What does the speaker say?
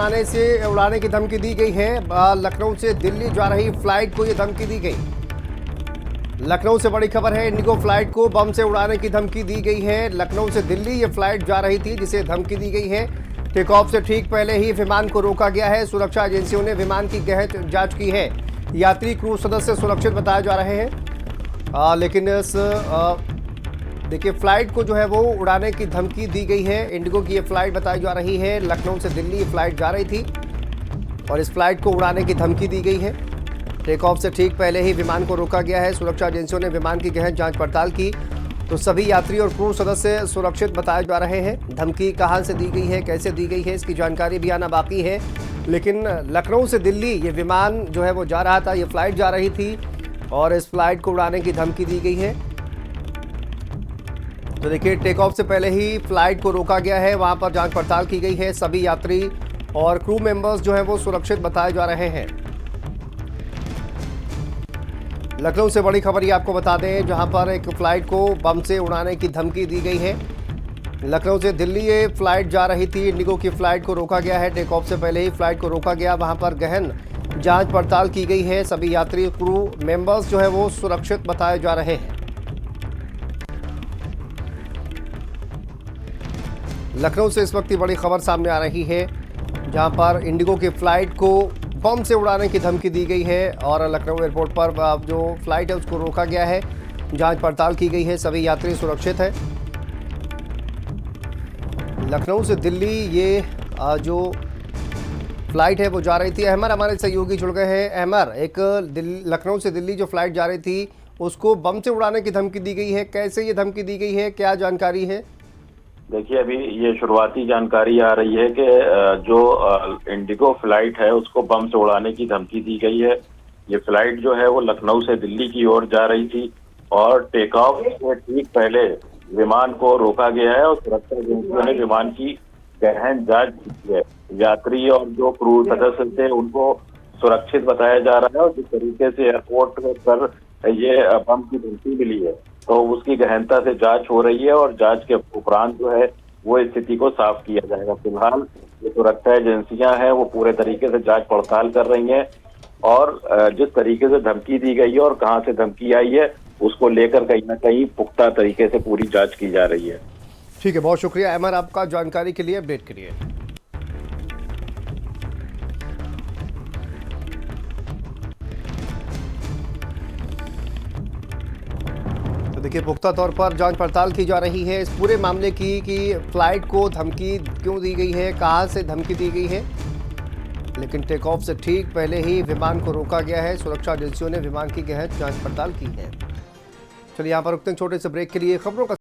उड़ाने की धमकी दी गई है। लखनऊ से दिल्ली जा रही फ्लाइट को यह धमकी दी गई। लखनऊ से बड़ी खबर है, इंडिगो फ्लाइट को बम से उड़ाने की धमकी दी गई है। लखनऊ से दिल्ली ये फ्लाइट जा रही थी जिसे धमकी दी गई है। टेक ऑफ से ठीक पहले ही विमान को रोका गया है। सुरक्षा एजेंसियों ने विमान की गहन जांच की है। यात्री क्रू सदस्य सुरक्षित बताए जा रहे हैं, लेकिन इस देखिए फ्लाइट को जो है वो उड़ाने की धमकी दी गई है। इंडिगो की ये फ्लाइट बताई जा रही है। लखनऊ से दिल्ली ये फ्लाइट जा रही थी और इस फ्लाइट को उड़ाने की धमकी दी गई है। टेक ऑफ से ठीक पहले ही विमान को रोका गया है। सुरक्षा एजेंसियों ने विमान की गहन जांच पड़ताल की तो सभी यात्री और क्रू सदस्य सुरक्षित बताए जा रहे हैं। धमकी कहां से दी गई है, कैसे दी गई है, इसकी जानकारी भी आना बाकी है। लेकिन लखनऊ से दिल्ली ये विमान जो है वो जा रहा था, ये फ्लाइट जा रही थी और इस फ्लाइट को उड़ाने की धमकी दी गई है। तो देखिए टेक ऑफ से पहले ही फ्लाइट को रोका गया है, वहां पर जांच पड़ताल की गई है। सभी यात्री और क्रू मेंबर्स जो हैं वो सुरक्षित बताए जा रहे हैं। लखनऊ से बड़ी खबर ये आपको बता दें, जहां पर एक फ्लाइट को बम से उड़ाने की धमकी दी गई है। लखनऊ से दिल्ली ये फ्लाइट जा रही थी। इंडिगो की फ्लाइट को रोका गया है। टेक ऑफ से पहले ही फ्लाइट को रोका गया, वहां पर गहन जांच पड़ताल की गई है। सभी यात्री क्रू मेंबर्स जो है वो सुरक्षित बताए जा रहे हैं। लखनऊ से इस वक्त बड़ी खबर सामने आ रही है, जहां पर इंडिगो की फ्लाइट को बम से उड़ाने की धमकी दी गई है और लखनऊ एयरपोर्ट पर जो फ्लाइट है उसको रोका गया है। जांच पड़ताल की गई है, सभी यात्री सुरक्षित हैं। लखनऊ से दिल्ली ये जो फ्लाइट है वो जा रही थी। अहमर हमारे सहयोगी जुड़ गए हैं। अहमर, एक लखनऊ से दिल्ली जो फ्लाइट जा रही थी उसको बम से उड़ाने की धमकी दी गई है, कैसे ये धमकी दी गई है, क्या जानकारी है? देखिए, अभी ये शुरुआती जानकारी आ रही है कि जो इंडिगो फ्लाइट है उसको बम से उड़ाने की धमकी दी गई है। ये फ्लाइट जो है वो लखनऊ से दिल्ली की ओर जा रही थी और टेक ऑफ से ठीक पहले विमान को रोका गया है और सुरक्षा एजेंसियों ने विमान की गहन जांच की है। यात्री और जो क्रू सदस्य थे उनको सुरक्षित बताया जा रहा है और जिस तरीके से एयरपोर्ट पर ये बम की धमकी मिली है तो उसकी गहनता से जांच हो रही है और जांच के उपरांत जो है वो स्थिति को साफ किया जाएगा। फिलहाल जो सुरक्षा एजेंसियां हैं वो पूरे तरीके से जांच पड़ताल कर रही हैं और जिस तरीके से धमकी दी गई है और कहां से धमकी आई है उसको लेकर कहीं ना कहीं पुख्ता तरीके से पूरी जांच की जा रही है। ठीक है, बहुत शुक्रिया अहमद आपका जानकारी के लिए, अपडेट के लिए। तो देखिए पुख्ता तौर पर जांच पड़ताल की जा रही है इस पूरे मामले की कि फ्लाइट को धमकी क्यों दी गई है, कहां से धमकी दी गई है। लेकिन टेक ऑफ से ठीक पहले ही विमान को रोका गया है। सुरक्षा एजेंसियों ने विमान की गहन जांच पड़ताल की है। चलिए यहाँ पर रुकते हैं छोटे से ब्रेक के लिए। खबरों का